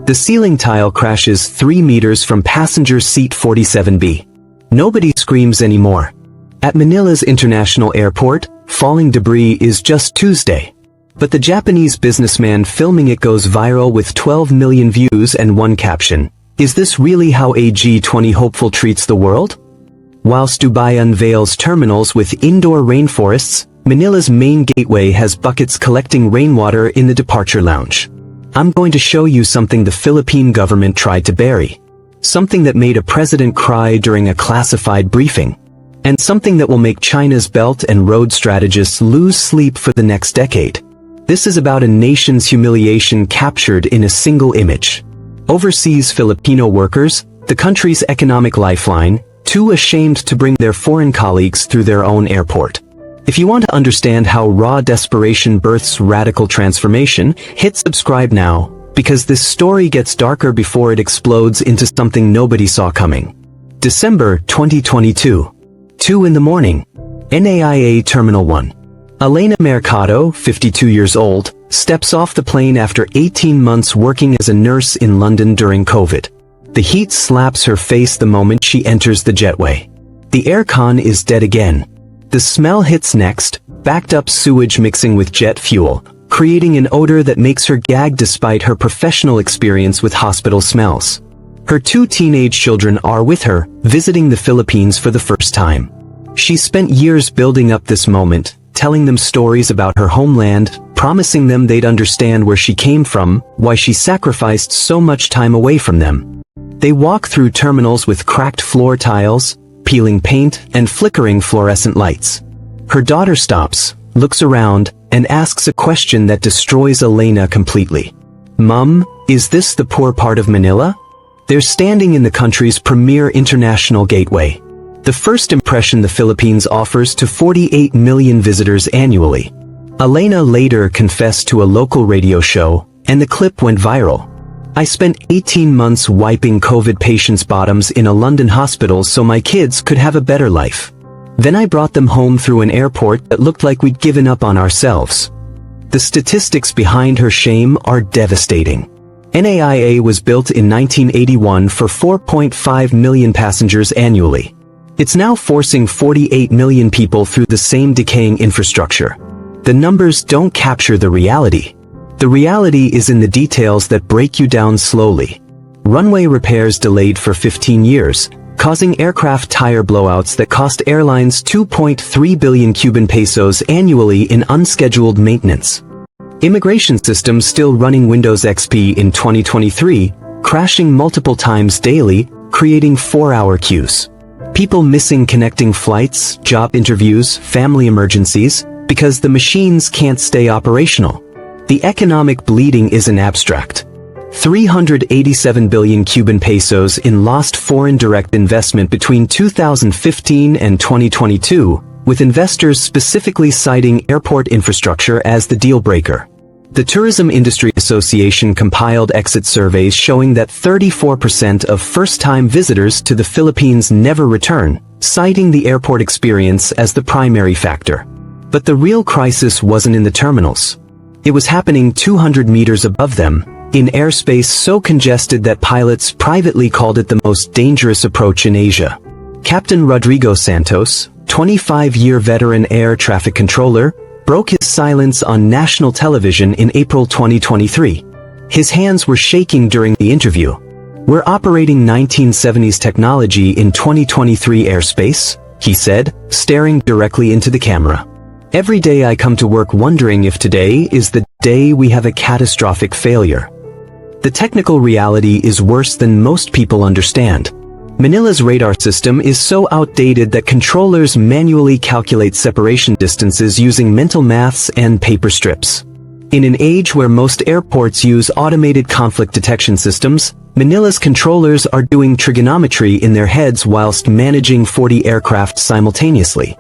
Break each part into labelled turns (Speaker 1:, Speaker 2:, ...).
Speaker 1: The ceiling tile crashes 3 meters from passenger seat 47B. Nobody screams anymore. At Manila's international airport, falling debris is just Tuesday. But the Japanese businessman filming it goes viral with 12 million views and one caption: "Is this really how a G20 hopeful treats the world?" Whilst Dubai unveils terminals with indoor rainforests, Manila's main gateway has buckets collecting rainwater in the departure lounge. I'm going to show you something the Philippine government tried to bury. Something that made a president cry during a classified briefing. And something that will make China's Belt and Road strategists lose sleep for the next decade. This is about a nation's humiliation captured in a single image. Overseas Filipino workers, the country's economic lifeline, too ashamed to bring their foreign colleagues through their own airport. If you want to understand how raw desperation births radical transformation, hit subscribe now, because this story gets darker before it explodes into something nobody saw coming. December 2022. 2 in the morning. NAIA Terminal 1. Elena Mercado, 52 years old, steps off the plane after 18 months working as a nurse in London during COVID. The heat slaps her face the moment she enters the jetway. The aircon is dead again. The smell hits next, backed up sewage mixing with jet fuel, creating an odor that makes her gag despite her professional experience with hospital smells. Her 2 teenage children are with her, visiting the Philippines for the first time. She spent years building up this moment, telling them stories about her homeland, promising them they'd understand where she came from, why she sacrificed so much time away from them. They walk through terminals with cracked floor tiles, peeling paint, and flickering fluorescent lights. Her daughter stops, looks around, and asks a question that destroys Elena completely. "Mum, is this the poor part of Manila?" They're standing in the country's premier international gateway. The first impression the Philippines offers to 48 million visitors annually. Elena later confessed to a local radio show, and the clip went viral. "I spent 18 months wiping COVID patients' bottoms in a London hospital so my kids could have a better life. Then I brought them home through an airport that looked like we'd given up on ourselves." The statistics behind her shame are devastating. NAIA was built in 1981 for 4.5 million passengers annually. It's now forcing 48 million people through the same decaying infrastructure. The numbers don't capture the reality. The reality is in the details that break you down slowly. Runway repairs delayed for 15 years, causing aircraft tire blowouts that cost airlines 2.3 billion Cuban pesos annually in unscheduled maintenance. Immigration systems still running Windows XP in 2023, crashing multiple times daily, creating 4-hour queues. People missing connecting flights, job interviews, family emergencies, because the machines can't stay operational. The economic bleeding isn't abstract. 387 billion Cuban pesos in lost foreign direct investment between 2015 and 2022, with investors specifically citing airport infrastructure as the deal breaker. The Tourism Industry Association compiled exit surveys showing that 34% of first-time visitors to the Philippines never return, citing the airport experience as the primary factor. But the real crisis wasn't in the terminals. It was happening 200 meters above them, in airspace so congested that pilots privately called it the most dangerous approach in Asia. Captain Rodrigo Santos, 25-year veteran air traffic controller, broke his silence on national television in April 2023. His hands were shaking during the interview. "We're operating 1970s technology in 2023 airspace," he said, staring directly into the camera. "Every day I come to work wondering if today is the day we have a catastrophic failure." The technical reality is worse than most people understand. Manila's radar system is so outdated that controllers manually calculate separation distances using mental maths and paper strips. In an age where most airports use automated conflict detection systems, Manila's controllers are doing trigonometry in their heads whilst managing 40 aircraft simultaneously.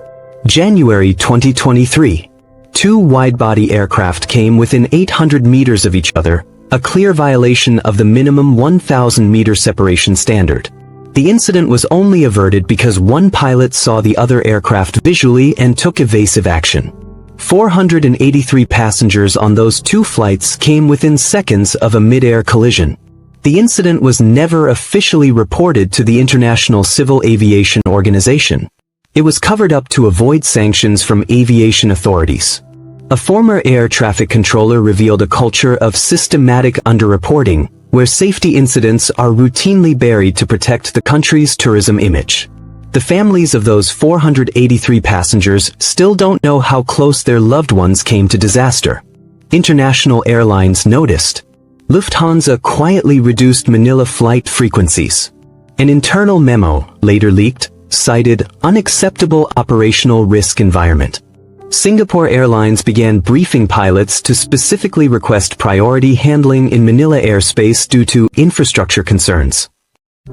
Speaker 1: January 2023. 2 wide-body aircraft came within 800 meters of each other, a clear violation of the minimum 1,000-meter separation standard. The incident was only averted because one pilot saw the other aircraft visually and took evasive action. 483 passengers on those 2 flights came within seconds of a mid-air collision. The incident was never officially reported to the International Civil Aviation Organization. It was covered up to avoid sanctions from aviation authorities. A former air traffic controller revealed a culture of systematic underreporting, where safety incidents are routinely buried to protect the country's tourism image. The families of those 483 passengers still don't know how close their loved ones came to disaster. International airlines noticed. Lufthansa quietly reduced Manila flight frequencies. An internal memo, later leaked, cited unacceptable operational risk environment. Singapore Airlines began briefing pilots to specifically request priority handling in Manila airspace due to infrastructure concerns.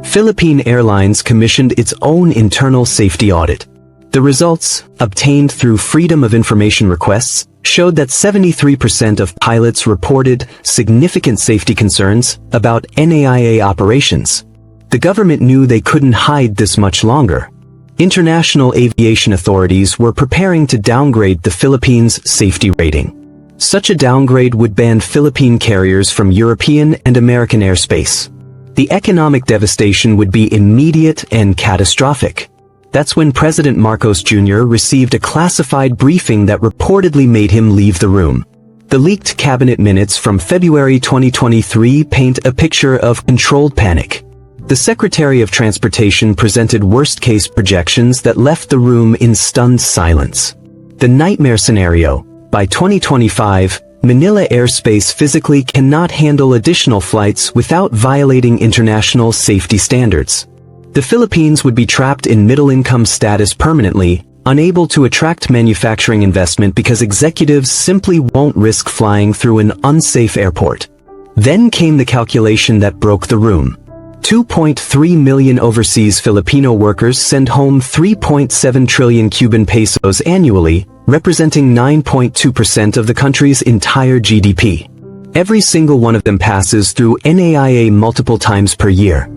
Speaker 1: Philippine Airlines commissioned its own internal safety audit. The results, obtained through Freedom of Information requests, showed that 73% of pilots reported significant safety concerns about NAIA operations. The government knew they couldn't hide this much longer. International aviation authorities were preparing to downgrade the Philippines' safety rating. Such a downgrade would ban Philippine carriers from European and American airspace. The economic devastation would be immediate and catastrophic. That's when President Marcos Jr. received a classified briefing that reportedly made him leave the room. The leaked cabinet minutes from February 2023 paint a picture of controlled panic. The Secretary of Transportation presented worst-case projections that left the room in stunned silence. The nightmare scenario: by 2025, Manila airspace physically cannot handle additional flights without violating international safety standards. The Philippines would be trapped in middle-income status permanently, unable to attract manufacturing investment because executives simply won't risk flying through an unsafe airport. Then came the calculation that broke the room. 2.3 million overseas Filipino workers send home 3.7 trillion Cuban pesos annually, representing 9.2% of the country's entire GDP. Every single one of them passes through NAIA multiple times per year.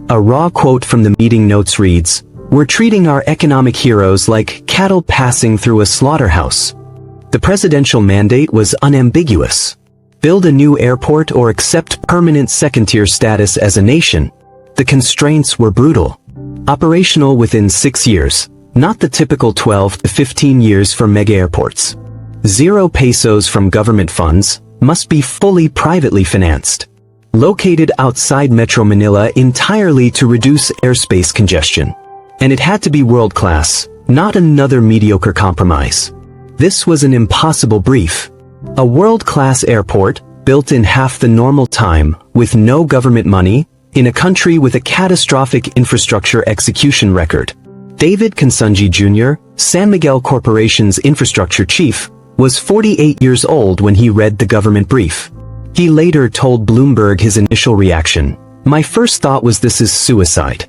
Speaker 1: A raw quote from the meeting notes reads, "We're treating our economic heroes like cattle passing through a slaughterhouse." The presidential mandate was unambiguous. Build a new airport or accept permanent second-tier status as a nation. The constraints were brutal. Operational within 6 years, not the typical 12 to 15 years for mega airports. 0 pesos from government funds, must be fully privately financed. Located outside Metro Manila entirely to reduce airspace congestion. And it had to be world-class, not another mediocre compromise. This was an impossible brief. A world-class airport, built in half the normal time, with no government money, in a country with a catastrophic infrastructure execution record. David Consunji Jr., San Miguel Corporation's infrastructure chief, was 48 years old when he read the government brief. He later told Bloomberg his initial reaction: "My first thought was this is suicide.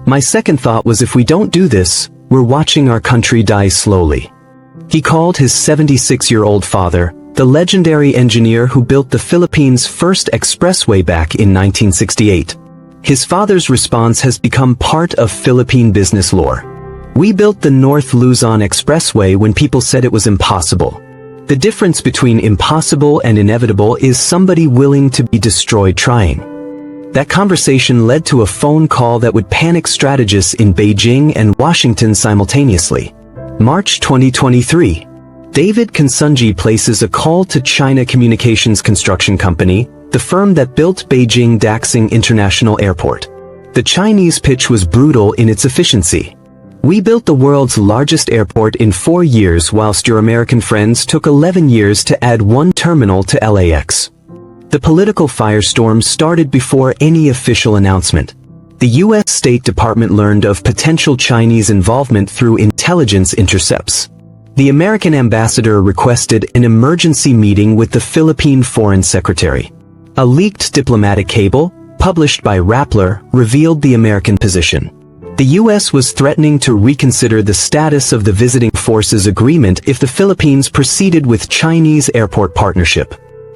Speaker 1: My second thought was if we don't do this, we're watching our country die slowly." He called his 76-year-old father, the legendary engineer who built the Philippines' first expressway back in 1968. His father's response has become part of Philippine business lore. "We built the North Luzon Expressway when people said it was impossible." The difference between impossible and inevitable is somebody willing to be destroyed trying. That conversation led to a phone call that would panic strategists in Beijing and Washington simultaneously. March 2023. David Consunji places a call to China Communications Construction Company, the firm that built Beijing Daxing International Airport. The Chinese pitch was brutal in its efficiency. "We built the world's largest airport in 4 years whilst your American friends took 11 years to add 1 terminal to LAX." The political firestorm started before any official announcement. The U.S. State Department learned of potential Chinese involvement through intelligence intercepts. The American ambassador requested an emergency meeting with the Philippine Foreign Secretary. A leaked diplomatic cable, published by Rappler, revealed the American position. The U.S. was threatening to reconsider the status of the Visiting Forces Agreement if the Philippines proceeded with Chinese airport partnership.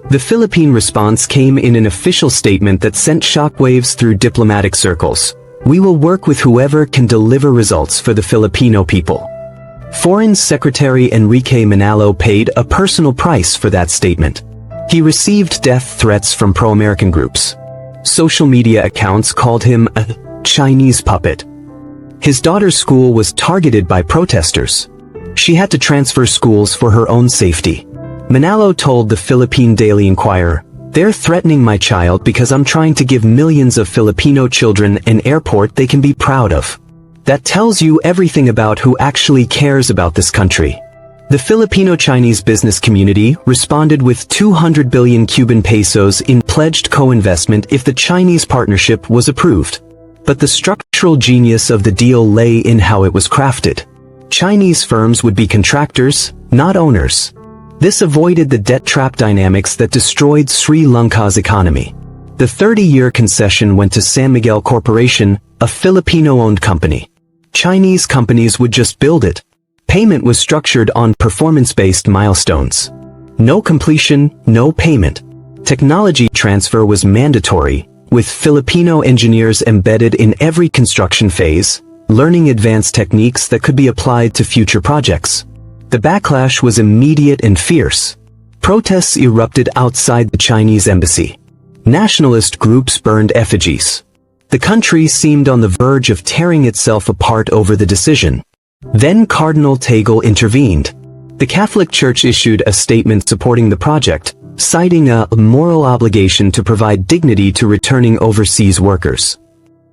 Speaker 1: The Philippine response came in an official statement that sent shockwaves through diplomatic circles. "We will work with whoever can deliver results for the Filipino people." Foreign Secretary Enrique Manalo paid a personal price for that statement. He received death threats from pro-American groups. Social media accounts called him a Chinese puppet. His daughter's school was targeted by protesters. She had to transfer schools for her own safety. Manalo told the Philippine Daily Inquirer, "They're threatening my child because I'm trying to give millions of Filipino children an airport they can be proud of." That tells you everything about who actually cares about this country. The Filipino-Chinese business community responded with 200 billion Cuban pesos in pledged co-investment if the Chinese partnership was approved. But the structural genius of the deal lay in how it was crafted. Chinese firms would be contractors, not owners. This avoided the debt trap dynamics that destroyed Sri Lanka's economy. The 30-year concession went to San Miguel Corporation, a Filipino-owned company. Chinese companies would just build it. Payment was structured on performance-based milestones. No completion, no payment. Technology transfer was mandatory, with Filipino engineers embedded in every construction phase, learning advanced techniques that could be applied to future projects. The backlash was immediate and fierce. Protests erupted outside the Chinese embassy. Nationalist groups burned effigies. The country seemed on the verge of tearing itself apart over the decision. Then Cardinal Tagle intervened. The Catholic Church issued a statement supporting the project, citing a moral obligation to provide dignity to returning overseas workers.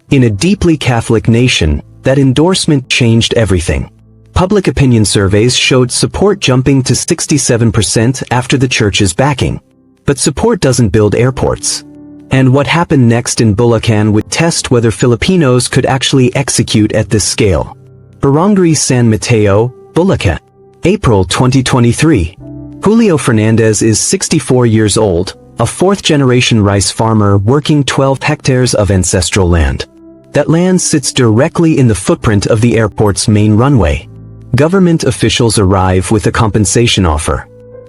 Speaker 1: In a deeply Catholic nation, that endorsement changed everything. Public opinion surveys showed support jumping to 67% after the church's backing. But support doesn't build airports. And what happened next in Bulacan would test whether Filipinos could actually execute at this scale. Barangay San Mateo, Bulacan. April 2023. Julio Fernandez is 64 years old, a fourth-generation rice farmer working 12 hectares of ancestral land. That land sits directly in the footprint of the airport's main runway. Government officials arrive with a compensation offer.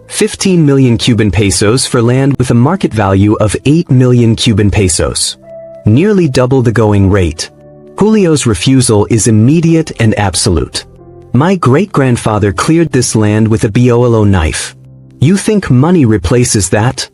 Speaker 1: 15 million Cuban pesos for land with a market value of 8 million Cuban pesos. Nearly double the going rate. Julio's refusal is immediate and absolute. "My great-grandfather cleared this land with a Biolo knife. You think money replaces that?"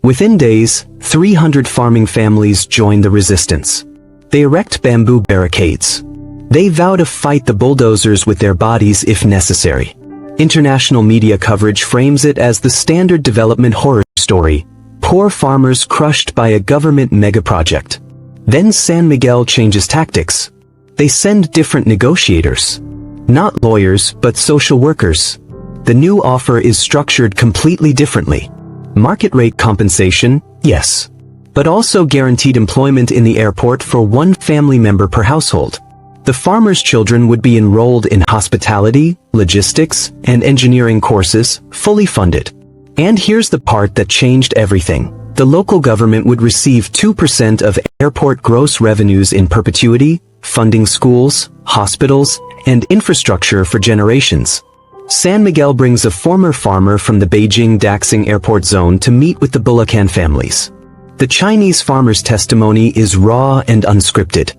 Speaker 1: Within days, 300 farming families join the resistance. They erect bamboo barricades. They vow to fight the bulldozers with their bodies if necessary. International media coverage frames it as the standard development horror story, poor farmers crushed by a government megaproject. Then San Miguel changes tactics. They send different negotiators. Not lawyers, but social workers. The new offer is structured completely differently. Market rate compensation, yes. But also guaranteed employment in the airport for one family member per household. The farmers' children would be enrolled in hospitality, logistics, and engineering courses, fully funded. And here's the part that changed everything. The local government would receive 2% of airport gross revenues in perpetuity, funding schools, hospitals, and infrastructure for generations. San Miguel brings a former farmer from the Beijing-Daxing airport zone to meet with the Bulacan families. The Chinese farmer's testimony is raw and unscripted.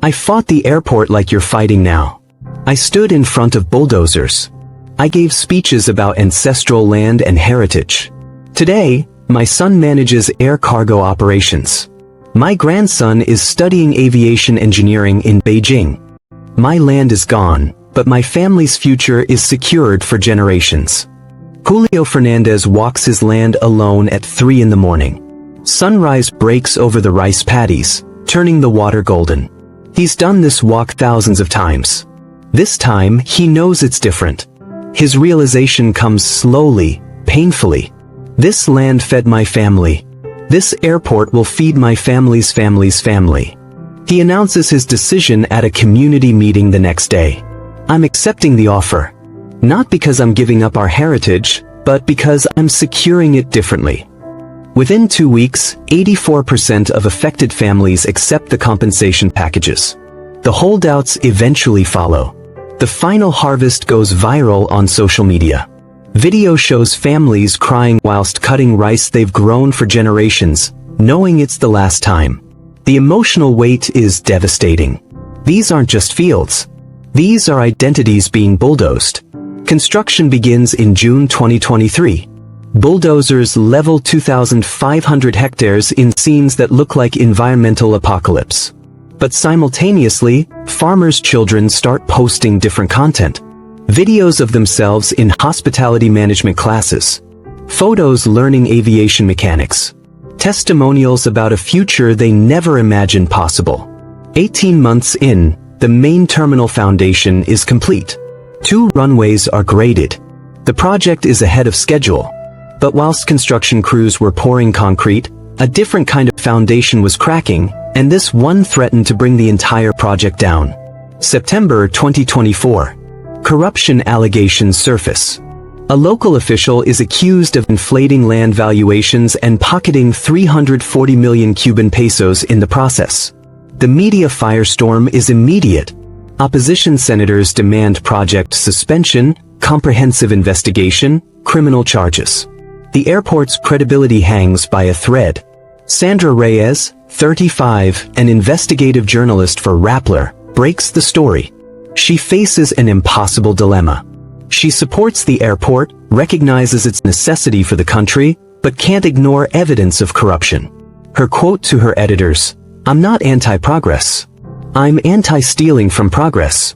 Speaker 1: "I fought the airport like you're fighting now. I stood in front of bulldozers. I gave speeches about ancestral land and heritage. Today, my son manages air cargo operations. My grandson is studying aviation engineering in Beijing. My land is gone, but my family's future is secured for generations." Julio Fernandez walks his land alone at 3 in the morning. Sunrise breaks over the rice paddies, turning the water golden. He's done this walk thousands of times. This time, he knows it's different. His realization comes slowly, painfully. This land fed my family. This airport will feed my family's family's family. He announces his decision at a community meeting the next day. "I'm accepting the offer. Not because I'm giving up our heritage, but because I'm securing it differently." Within 2 weeks, 84% of affected families accept the compensation packages. The holdouts eventually follow. The final harvest goes viral on social media. Video shows families crying whilst cutting rice they've grown for generations, knowing it's the last time. The emotional weight is devastating. These aren't just fields. These are identities being bulldozed. Construction begins in June 2023. Bulldozers level 2,500 hectares in scenes that look like environmental apocalypse. But simultaneously, farmers' children start posting different content. Videos of themselves in hospitality management classes. Photos learning aviation mechanics. Testimonials about a future they never imagined possible. 18 months in, the main terminal foundation is complete. 2 runways are graded. The project is ahead of schedule. But whilst construction crews were pouring concrete, a different kind of foundation was cracking, and this one threatened to bring the entire project down. September 2024. Corruption allegations surface. A local official is accused of inflating land valuations and pocketing 340 million Cuban pesos in the process. The media firestorm is immediate. Opposition senators demand project suspension, comprehensive investigation, criminal charges. The airport's credibility hangs by a thread. Sandra Reyes, 35, an investigative journalist for Rappler, breaks the story. She faces an impossible dilemma. She supports the airport, recognizes its necessity for the country, but can't ignore evidence of corruption. Her quote to her editors, "I'm not anti-progress. I'm anti-stealing from progress."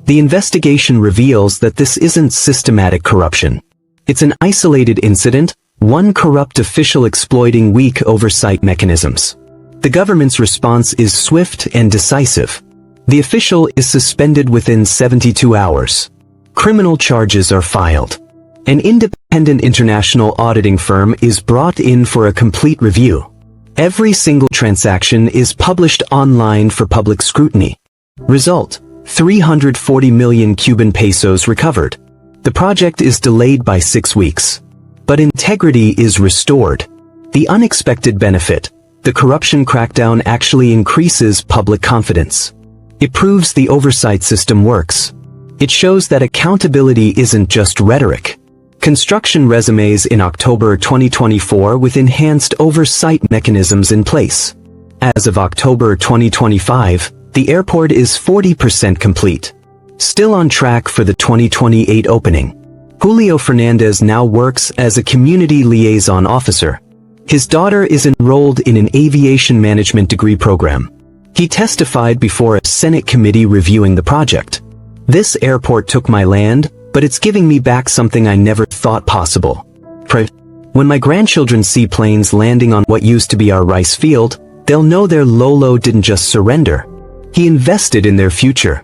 Speaker 1: The investigation reveals that this isn't systematic corruption. It's an isolated incident, one corrupt official exploiting weak oversight mechanisms. The government's response is swift and decisive. The official is suspended within 72 hours. Criminal charges are filed. An independent international auditing firm is brought in for a complete review. Every single transaction is published online for public scrutiny. Result: 340 million Cuban pesos recovered. The project is delayed by 6 weeks. But integrity is restored. The unexpected benefit: the corruption crackdown actually increases public confidence. It proves the oversight system works. It shows that accountability isn't just rhetoric. Construction resumes in October 2024 with enhanced oversight mechanisms in place. As of October 2025, the airport is 40% complete. Still on track for the 2028 opening. Julio Fernandez now works as a community liaison officer. His daughter is enrolled in an aviation management degree program. He testified before a Senate committee reviewing the project. "This airport took my land, but it's giving me back something I never thought possible. When my grandchildren see planes landing on what used to be our rice field, they'll know their Lolo didn't just surrender. He invested in their future."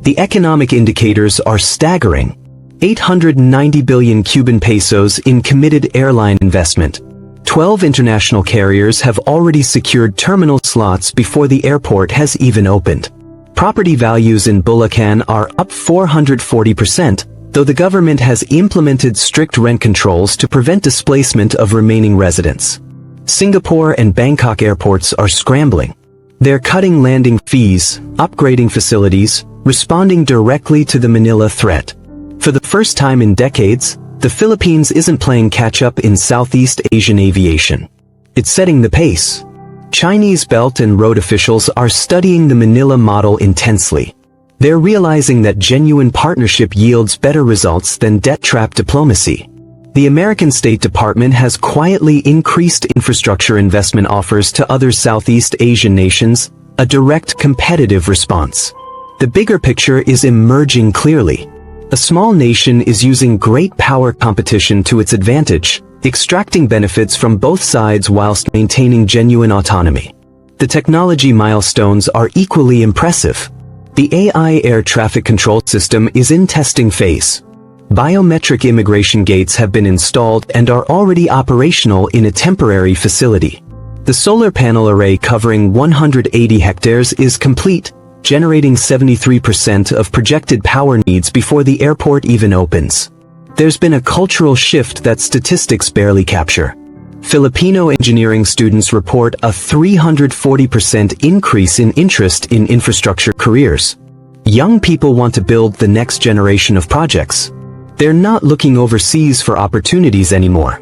Speaker 1: The economic indicators are staggering. 890 billion Cuban pesos in committed airline investment. 12 international carriers have already secured terminal slots before the airport has even opened. Property values in Bulacan are up 440%, though the government has implemented strict rent controls to prevent displacement of remaining residents. Singapore and Bangkok airports are scrambling. They're cutting landing fees, upgrading facilities, responding directly to the Manila threat. For the first time in decades, the Philippines isn't playing catch-up in Southeast Asian aviation. It's setting the pace. Chinese Belt and Road officials are studying the Manila model intensely. They're realizing that genuine partnership yields better results than debt-trap diplomacy. The American State Department has quietly increased infrastructure investment offers to other Southeast Asian nations, a direct competitive response. The bigger picture is emerging clearly. A small nation is using great power competition to its advantage, extracting benefits from both sides whilst maintaining genuine autonomy. The technology milestones are equally impressive. The AI air traffic control system is in testing phase. Biometric immigration gates have been installed and are already operational in a temporary facility. The solar panel array covering 180 hectares is complete, generating 73% of projected power needs before the airport even opens. There's been a cultural shift that statistics barely capture. Filipino engineering students report a 340% increase in interest in infrastructure careers. Young people want to build the next generation of projects. They're not looking overseas for opportunities anymore.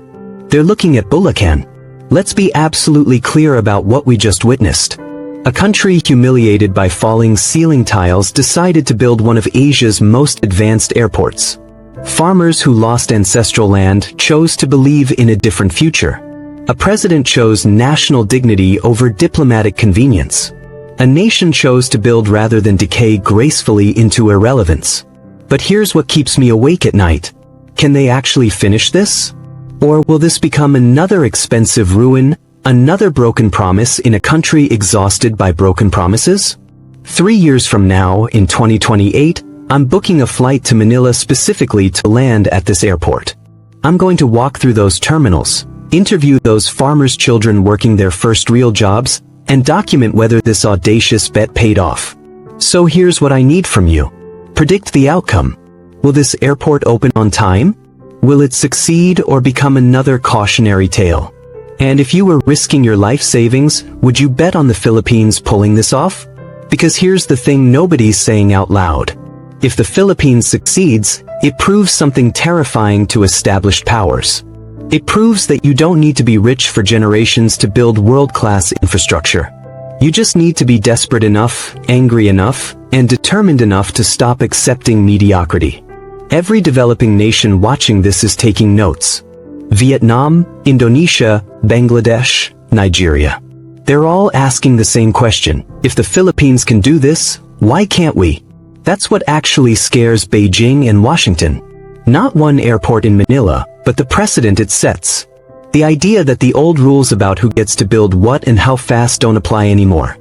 Speaker 1: They're looking at Bulacan. Let's be absolutely clear about what we just witnessed. A country humiliated by falling ceiling tiles decided to build one of Asia's most advanced airports. Farmers who lost ancestral land chose to believe in a different future. A president chose national dignity over diplomatic convenience. A nation chose to build rather than decay gracefully into irrelevance. But here's what keeps me awake at night. Can they actually finish this? Or will this become another expensive ruin, another broken promise in a country exhausted by broken promises? 3 years from now, in 2028, I'm booking a flight to Manila specifically to land at this airport. I'm going to walk through those terminals, interview those farmers' children working their first real jobs, and document whether this audacious bet paid off. So here's what I need from you. Predict the outcome. Will this airport open on time? Will it succeed or become another cautionary tale? And if you were risking your life savings, would you bet on the Philippines pulling this off? Because here's the thing nobody's saying out loud. If the Philippines succeeds, it proves something terrifying to established powers. It proves that you don't need to be rich for generations to build world-class infrastructure. You just need to be desperate enough, angry enough, and determined enough to stop accepting mediocrity. Every developing nation watching this is taking notes. Vietnam, Indonesia, Bangladesh, Nigeria. They're all asking the same question. If the Philippines can do this, why can't we? That's what actually scares Beijing and Washington. Not one airport in Manila, but the precedent it sets. The idea that the old rules about who gets to build what and how fast don't apply anymore.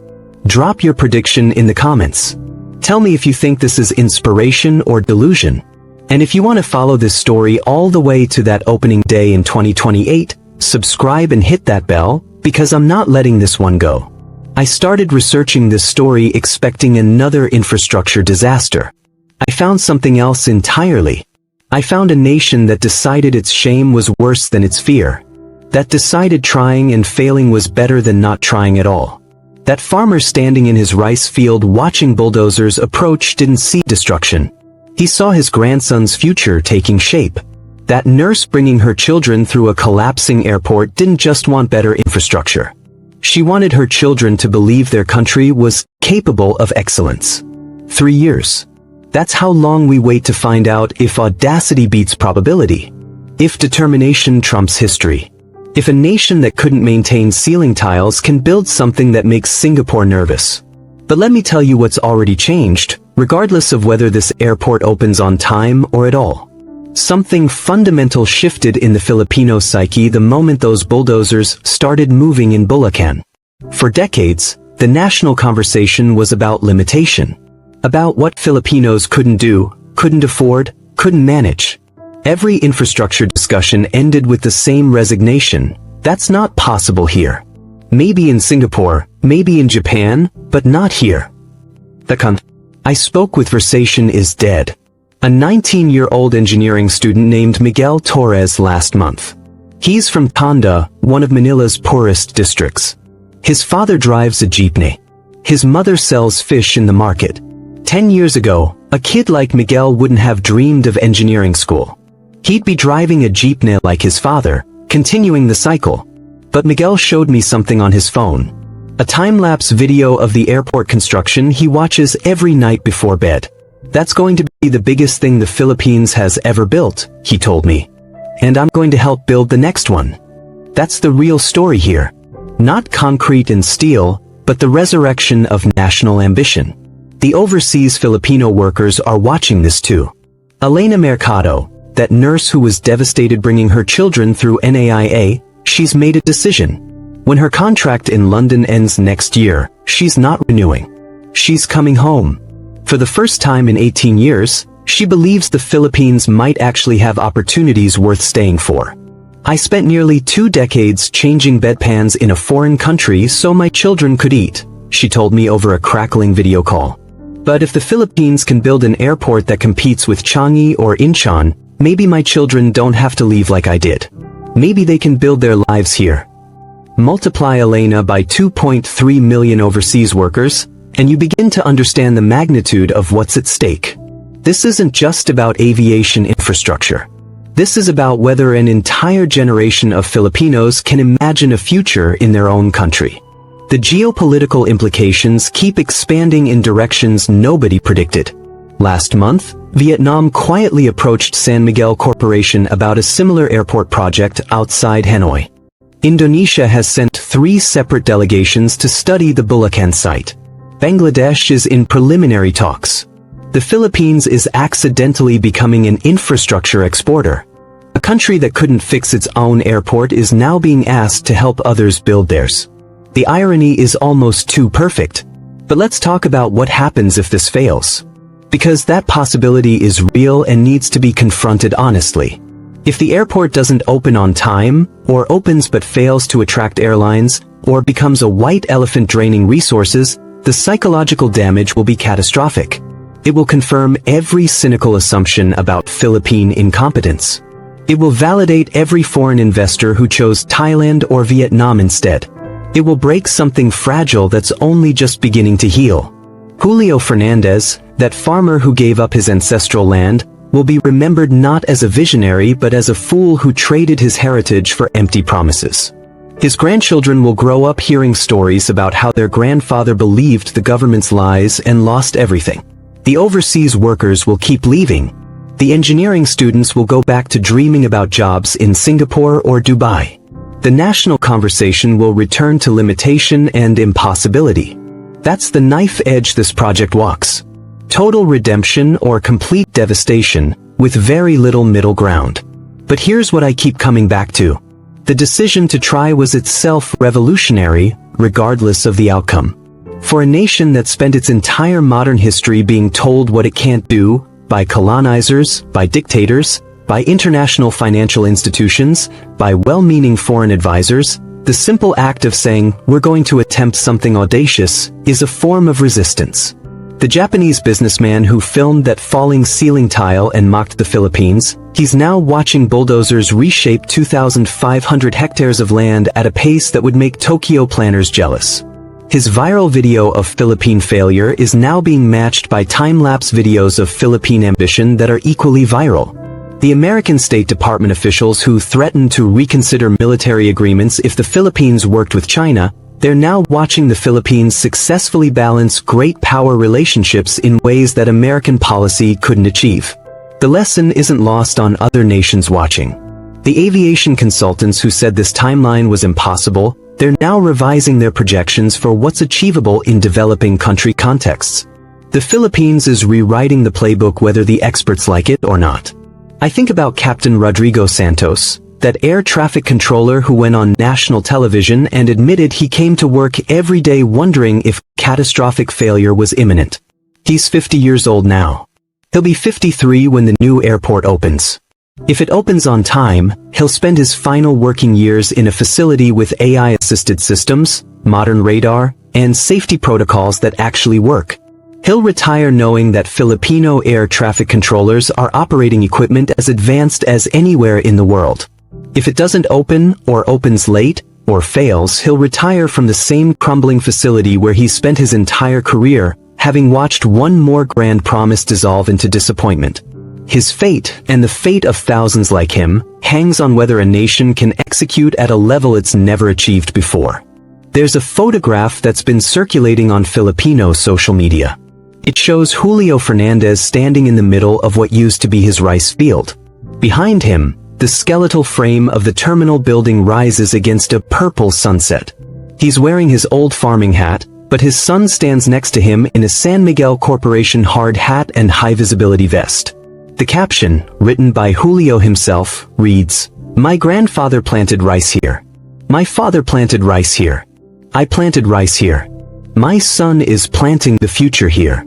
Speaker 1: Drop your prediction in the comments. Tell me if you think this is inspiration or delusion. And if you want to follow this story all the way to that opening day in 2028, subscribe and hit that bell, because I'm not letting this one go. I started researching this story expecting another infrastructure disaster. I found something else entirely. I found a nation that decided its shame was worse than its fear. That decided trying and failing was better than not trying at all. That farmer standing in his rice field watching bulldozers approach didn't see destruction. He saw his grandson's future taking shape. That nurse bringing her children through a collapsing airport didn't just want better infrastructure. She wanted her children to believe their country was capable of excellence. 3 years. That's how long we wait to find out if audacity beats probability. If determination trumps history. If a nation that couldn't maintain ceiling tiles can build something that makes Singapore nervous. But let me tell you what's already changed, regardless of whether this airport opens on time or at all. Something fundamental shifted in the Filipino psyche the moment those bulldozers started moving in Bulacan. For decades, the national conversation was about limitation. About what Filipinos couldn't do, couldn't afford, couldn't manage. Every infrastructure discussion ended with the same resignation. That's not possible here. Maybe in Singapore, maybe in Japan, but not here. I spoke with Versation is dead. A 19-year-old engineering student named Miguel Torres last month. He's from Tanda, one of Manila's poorest districts. His father drives a jeepney. His mother sells fish in the market. 10 years ago, a kid like Miguel wouldn't have dreamed of engineering school. He'd be driving a jeepney like his father, continuing the cycle. But Miguel showed me something on his phone. A time-lapse video of the airport construction he watches every night before bed. That's going to be the biggest thing the Philippines has ever built, he told me. And I'm going to help build the next one. That's the real story here. Not concrete and steel, but the resurrection of national ambition. The overseas Filipino workers are watching this too. Elena Mercado, that nurse who was devastated bringing her children through NAIA, she's made a decision. When her contract in London ends next year, she's not renewing. She's coming home. For the first time in 18 years, she believes the Philippines might actually have opportunities worth staying for. I spent nearly 2 decades changing bedpans in a foreign country so my children could eat, she told me over a crackling video call. But if the Philippines can build an airport that competes with Changi or Incheon, maybe my children don't have to leave like I did. Maybe they can build their lives here. Multiply Elena by 2.3 million overseas workers, and you begin to understand the magnitude of what's at stake. This isn't just about aviation infrastructure. This is about whether an entire generation of Filipinos can imagine a future in their own country. The geopolitical implications keep expanding in directions nobody predicted. Last month, Vietnam quietly approached San Miguel Corporation about a similar airport project outside Hanoi. Indonesia has sent 3 separate delegations to study the Bulacan site. Bangladesh is in preliminary talks. The Philippines is accidentally becoming an infrastructure exporter. A country that couldn't fix its own airport is now being asked to help others build theirs. The irony is almost too perfect. But let's talk about what happens if this fails. Because that possibility is real and needs to be confronted honestly. If the airport doesn't open on time, or opens but fails to attract airlines, or becomes a white elephant draining resources, the psychological damage will be catastrophic. It will confirm every cynical assumption about Philippine incompetence. It will validate every foreign investor who chose Thailand or Vietnam instead. It will break something fragile that's only just beginning to heal. Julio Fernandez, that farmer who gave up his ancestral land, will be remembered not as a visionary but as a fool who traded his heritage for empty promises. His grandchildren will grow up hearing stories about how their grandfather believed the government's lies and lost everything. The overseas workers will keep leaving. The engineering students will go back to dreaming about jobs in Singapore or Dubai. The national conversation will return to limitation and impossibility. That's the knife edge this project walks. Total redemption or complete devastation, with very little middle ground. But here's what I keep coming back to. The decision to try was itself revolutionary, regardless of the outcome. For a nation that spent its entire modern history being told what it can't do, by colonizers, by dictators, by international financial institutions, by well-meaning foreign advisors, the simple act of saying, "We're going to attempt something audacious," is a form of resistance. The Japanese businessman who filmed that falling ceiling tile and mocked the Philippines, he's now watching bulldozers reshape 2,500 hectares of land at a pace that would make Tokyo planners jealous. His viral video of Philippine failure is now being matched by time-lapse videos of Philippine ambition that are equally viral. The American State Department officials who threatened to reconsider military agreements if the Philippines worked with China, they're now watching the Philippines successfully balance great power relationships in ways that American policy couldn't achieve. The lesson isn't lost on other nations watching. The aviation consultants who said this timeline was impossible, they're now revising their projections for what's achievable in developing country contexts. The Philippines is rewriting the playbook whether the experts like it or not. I think about Captain Rodrigo Santos, that air traffic controller who went on national television and admitted he came to work every day wondering if catastrophic failure was imminent. He's 50 years old now. He'll be 53 when the new airport opens. If it opens on time, he'll spend his final working years in a facility with AI-assisted systems, modern radar, and safety protocols that actually work. He'll retire knowing that Filipino air traffic controllers are operating equipment as advanced as anywhere in the world. If it doesn't open, or opens late, or fails, he'll retire from the same crumbling facility where he spent his entire career, having watched one more grand promise dissolve into disappointment. His fate, and the fate of thousands like him, hangs on whether a nation can execute at a level it's never achieved before. There's a photograph that's been circulating on Filipino social media. It shows Julio Fernandez standing in the middle of what used to be his rice field. Behind him, the skeletal frame of the terminal building rises against a purple sunset. He's wearing his old farming hat, but his son stands next to him in a San Miguel Corporation hard hat and high-visibility vest. The caption, written by Julio himself, reads, "My grandfather planted rice here. My father planted rice here. I planted rice here. My son is planting the future here."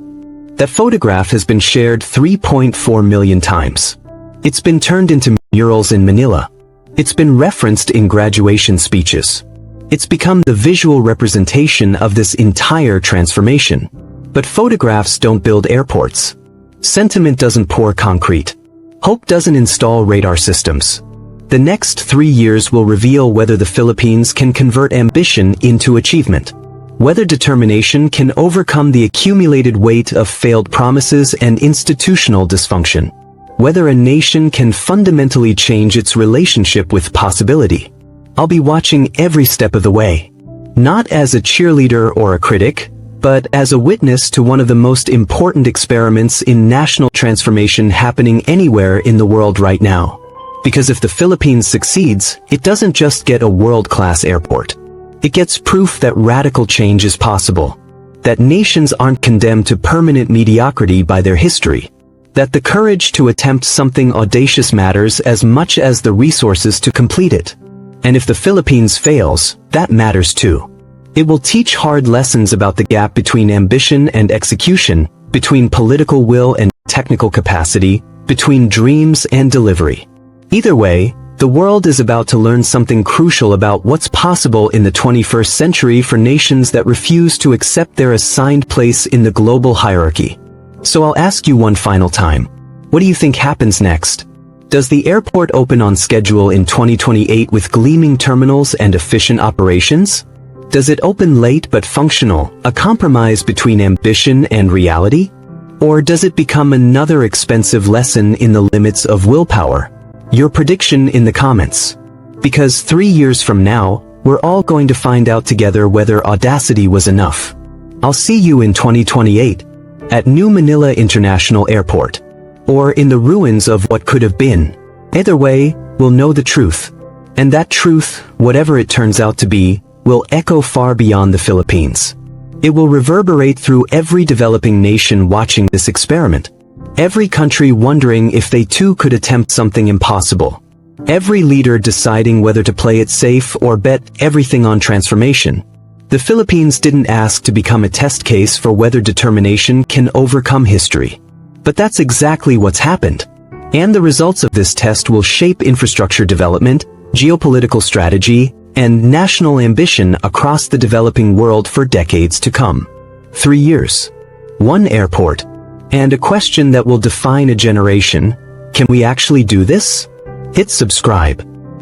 Speaker 1: That photograph has been shared 3.4 million times. It's been turned into murals in Manila. It's been referenced in graduation speeches. It's become the visual representation of this entire transformation. But photographs don't build airports. Sentiment doesn't pour concrete. Hope doesn't install radar systems. The next 3 years will reveal whether the Philippines can convert ambition into achievement. Whether determination can overcome the accumulated weight of failed promises and institutional dysfunction. Whether a nation can fundamentally change its relationship with possibility. I'll be watching every step of the way. Not as a cheerleader or a critic, but as a witness to one of the most important experiments in national transformation happening anywhere in the world right now. Because if the Philippines succeeds, it doesn't just get a world-class airport. It gets proof that radical change is possible, that nations aren't condemned to permanent mediocrity by their history, that the courage to attempt something audacious matters as much as the resources to complete it. And if the Philippines fails, that matters too. It will teach hard lessons about the gap between ambition and execution, between political will and technical capacity, between dreams and delivery. Either way, the world is about to learn something crucial about what's possible in the 21st century for nations that refuse to accept their assigned place in the global hierarchy. So I'll ask you one final time. What do you think happens next? Does the airport open on schedule in 2028 with gleaming terminals and efficient operations? Does it open late but functional, a compromise between ambition and reality? Or does it become another expensive lesson in the limits of willpower? Your prediction in the comments. Because 3 years from now, we're all going to find out together whether audacity was enough. I'll see you in 2028, at New Manila International Airport, or in the ruins of what could have been. Either way, we'll know the truth. And that truth, whatever it turns out to be, will echo far beyond the Philippines. It will reverberate through every developing nation watching this experiment. Every country wondering if they too could attempt something impossible. Every leader deciding whether to play it safe or bet everything on transformation. The Philippines didn't ask to become a test case for whether determination can overcome history. But that's exactly what's happened. And the results of this test will shape infrastructure development, geopolitical strategy, and national ambition across the developing world for decades to come. 3 years. One airport. And a question that will define a generation. Can we actually do this? Hit subscribe.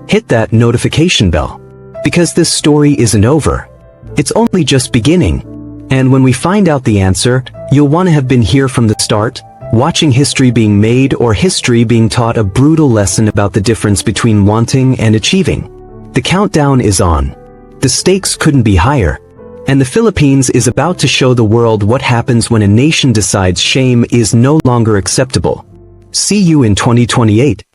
Speaker 1: Hit that notification bell. Because this story isn't over. It's only just beginning. And when we find out the answer, you'll want to have been here from the start, watching history being made or history being taught a brutal lesson about the difference between wanting and achieving. The countdown is on. The stakes couldn't be higher. And the Philippines is about to show the world what happens when a nation decides shame is no longer acceptable. See you in 2028.